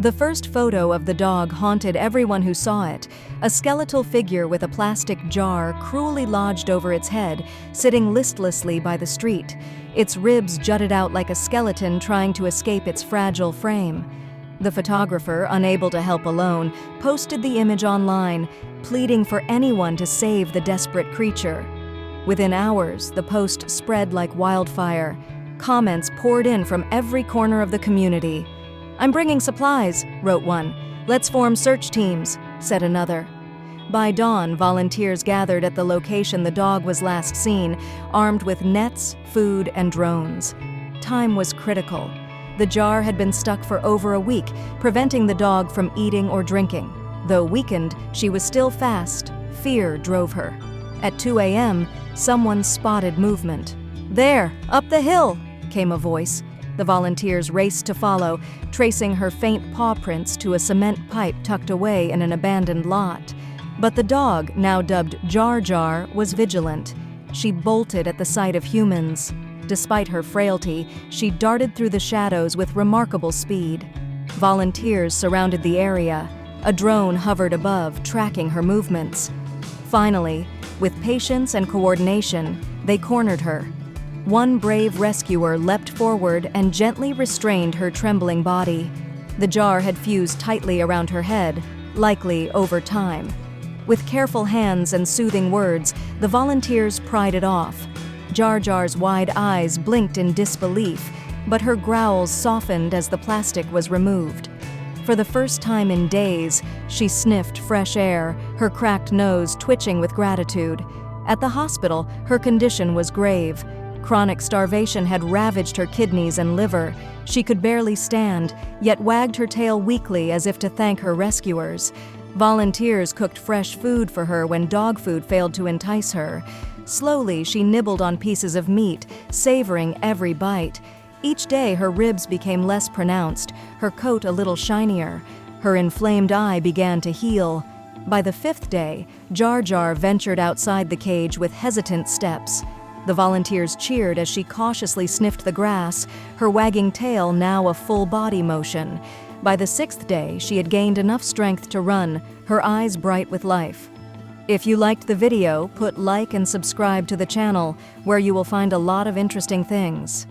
The first photo of the dog haunted everyone who saw it, a skeletal figure with a plastic jar cruelly lodged over its head, sitting listlessly by the street. Its ribs jutted out like a skeleton trying to escape its fragile frame. The photographer, unable to help alone, posted the image online, pleading for anyone to save the desperate creature. Within hours, the post spread like wildfire. Comments poured in from every corner of the community. "I'm bringing supplies," wrote one. "Let's form search teams," said another. By dawn, volunteers gathered at the location the dog was last seen, armed with nets, food, and drones. Time was critical. The jar had been stuck for over a week, preventing the dog from eating or drinking. Though weakened, she was still fast. Fear drove her. At 2 a.m., someone spotted movement. "There, up the hill," came a voice. The volunteers raced to follow, tracing her faint paw prints to a cement pipe tucked away in an abandoned lot. But the dog, now dubbed Jar Jar, was vigilant. She bolted at the sight of humans. Despite her frailty, she darted through the shadows with remarkable speed. Volunteers surrounded the area. A drone hovered above, tracking her movements. Finally, with patience and coordination, they cornered her. One brave rescuer leapt forward and gently restrained her trembling body. The jar had fused tightly around her head, likely over time. With careful hands and soothing words, the volunteers pried it off. Jar Jar's wide eyes blinked in disbelief, but her growls softened as the plastic was removed. For the first time in days, she sniffed fresh air, her cracked nose twitching with gratitude. At the hospital, her condition was grave. Chronic starvation had ravaged her kidneys and liver. She could barely stand, yet wagged her tail weakly as if to thank her rescuers. Volunteers cooked fresh food for her when dog food failed to entice her. Slowly, she nibbled on pieces of meat, savoring every bite. Each day, her ribs became less pronounced, her coat a little shinier. Her inflamed eye began to heal. By the 5th day, Jar Jar ventured outside the cage with hesitant steps. The volunteers cheered as she cautiously sniffed the grass, her wagging tail now a full body motion. By the 6th day, she had gained enough strength to run, her eyes bright with life. If you liked the video, put like and subscribe to the channel, where you will find a lot of interesting things.